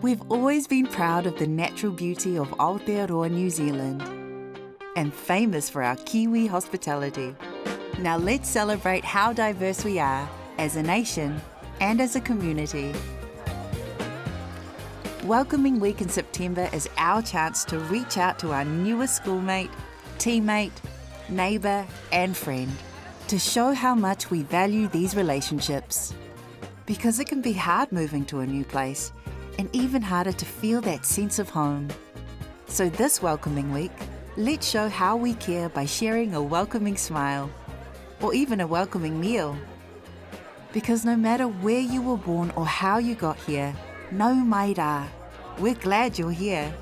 We've always been proud of the natural beauty of Aotearoa, New Zealand, and famous for our Kiwi hospitality. Now let's celebrate how diverse we are as a nation and as a community. Welcoming Week in September is our chance to reach out to our newest schoolmate, teammate, neighbour and friend to show how much we value these relationships. Because it can be hard moving to a new place and even harder to feel that sense of home. So this Welcoming Week, let's show how we care by sharing a welcoming smile or even a welcoming meal. Because no matter where you were born or how you got here, no mai rā, we're glad you're here.